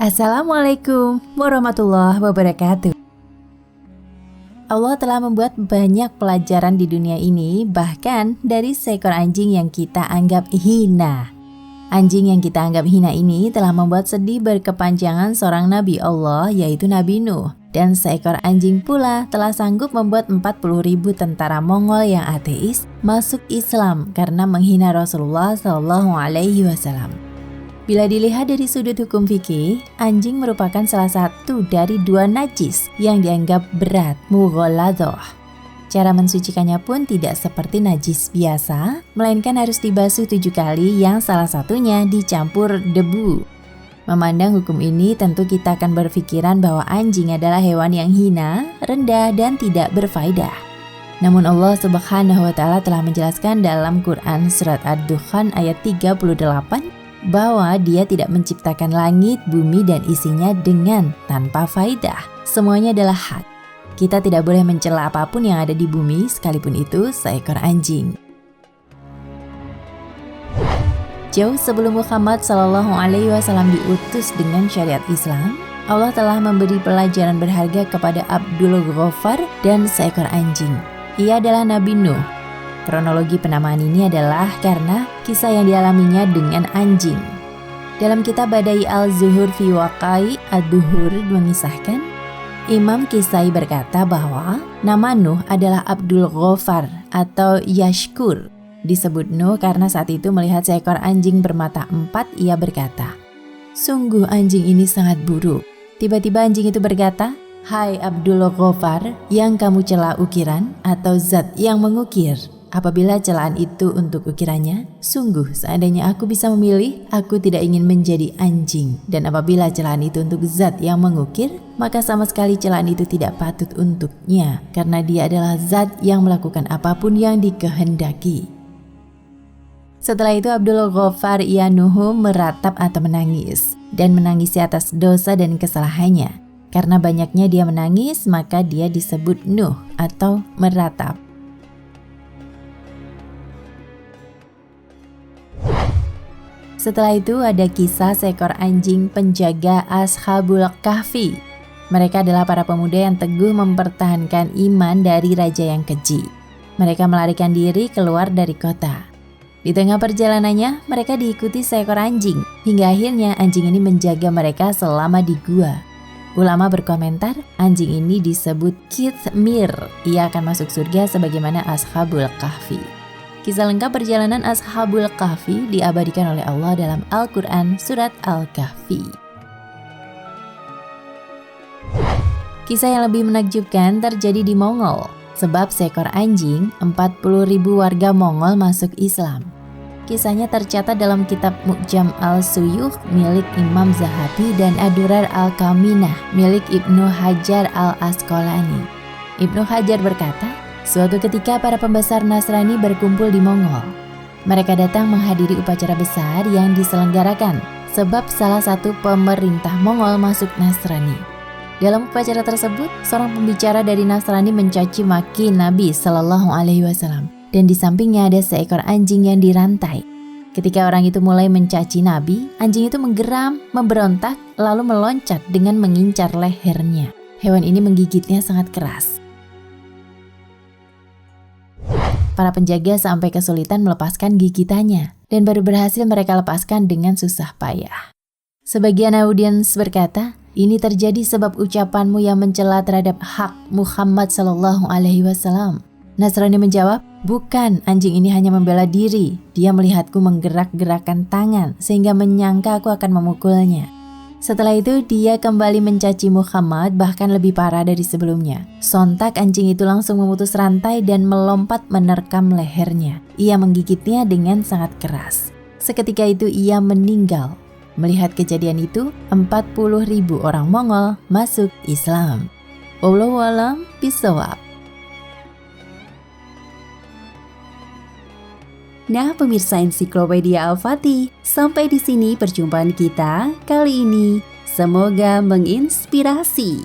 Assalamualaikum warahmatullahi wabarakatuh. Allah telah membuat banyak pelajaran di dunia ini, bahkan dari seekor anjing yang kita anggap hina. Anjing yang kita anggap hina ini telah membuat sedih berkepanjangan seorang Nabi Allah, yaitu Nabi Nuh. Dan seekor anjing pula telah sanggup membuat 40.000 tentara Mongol yang ateis masuk Islam karena menghina Rasulullah SAW. Bila dilihat dari sudut hukum fikih, anjing merupakan salah satu dari dua najis yang dianggap berat, mughaladhah. Cara mensucikannya pun tidak seperti najis biasa, melainkan harus dibasuh 7 kali yang salah satunya dicampur debu. Memandang hukum ini, tentu kita akan berpikiran bahwa anjing adalah hewan yang hina, rendah, dan tidak berfaedah. Namun Allah Subhanahu wa Ta'ala telah menjelaskan dalam Quran Surat Ad-Dukhan ayat 38 bahwa Dia tidak menciptakan langit, bumi, dan isinya dengan tanpa faedah. Semuanya adalah hak. Kita tidak boleh mencela apapun yang ada di bumi, sekalipun itu seekor anjing. Jauh sebelum Muhammad SAW diutus dengan syariat Islam, Allah telah memberi pelajaran berharga kepada Abdul Ghaffar dan seekor anjing. Ia adalah Nabi Nuh. Kronologi penamaan ini adalah karena kisah yang dialaminya dengan anjing. Dalam kitab Badai al-Zuhur fi Waqai ad-Duhur mengisahkan, Imam Kisai berkata bahwa nama Nuh adalah Abdul Ghaffar atau Yashkur. Disebut Nuh karena saat itu melihat seekor anjing bermata 4, ia berkata, "Sungguh anjing ini sangat buruk." Tiba-tiba anjing itu berkata, "Hai Abdul Ghaffar, yang kamu cela ukiran atau zat yang mengukir? Apabila celaan itu untuk ukirannya, sungguh seandainya aku bisa memilih, aku tidak ingin menjadi anjing. Dan apabila celaan itu untuk zat yang mengukir, maka sama sekali celaan itu tidak patut untuknya, karena dia adalah zat yang melakukan apapun yang dikehendaki." Setelah itu Abdul Ghaffar Nuh meratap atau menangis, dan menangisi atas dosa dan kesalahannya. Karena banyaknya dia menangis, maka dia disebut Nuh atau meratap. Setelah itu ada kisah seekor anjing penjaga Ashabul Kahfi. Mereka adalah para pemuda yang teguh mempertahankan iman dari raja yang keji. Mereka melarikan diri keluar dari kota. Di tengah perjalanannya, mereka diikuti seekor anjing, hingga akhirnya anjing ini menjaga mereka selama di gua. Ulama berkomentar, anjing ini disebut Kithmir. Ia akan masuk surga sebagaimana Ashabul Kahfi. Kisah lengkap perjalanan Ashabul Kahfi diabadikan oleh Allah dalam Al-Quran Surat Al-Kahfi. Kisah yang lebih menakjubkan terjadi di Mongol. Sebab seekor anjing, 40.000 warga Mongol masuk Islam. Kisahnya tercatat dalam kitab Mu'jam al-Suyukh milik Imam Zahabi dan Adurar al-Kaminah milik Ibnu Hajar al-Asqalani. Ibnu Hajar berkata, suatu ketika para pembesar Nasrani berkumpul di Mongol. Mereka datang menghadiri upacara besar yang diselenggarakan, sebab salah satu pemerintah Mongol masuk Nasrani. Dalam upacara tersebut, seorang pembicara dari Nasrani mencaci maki Nabi SAW, dan di sampingnya ada seekor anjing yang dirantai. Ketika orang itu mulai mencaci Nabi, anjing itu menggeram, memberontak, lalu meloncat dengan mengincar lehernya. Hewan ini menggigitnya sangat keras. Para penjaga sampai kesulitan melepaskan gigitannya, dan baru berhasil mereka lepaskan dengan susah payah. Sebagian audiens berkata, ini terjadi sebab ucapanmu yang mencela terhadap hak Muhammad SAW. Nasrani menjawab, bukan, anjing ini hanya membela diri. Dia melihatku menggerak-gerakkan tangan sehingga menyangka aku akan memukulnya. Setelah itu dia kembali mencaci Muhammad, bahkan lebih parah dari sebelumnya. Sontak anjing itu langsung memutus rantai dan melompat menerkam lehernya. Ia menggigitnya dengan sangat keras. Seketika itu ia meninggal. Melihat kejadian itu, 40.000 orang Mongol masuk Islam. Wallahu a'lam bishawab. Nah, pemirsa Ensiklopedia Al-Fatih, sampai di sini perjumpaan kita kali ini. Semoga menginspirasi.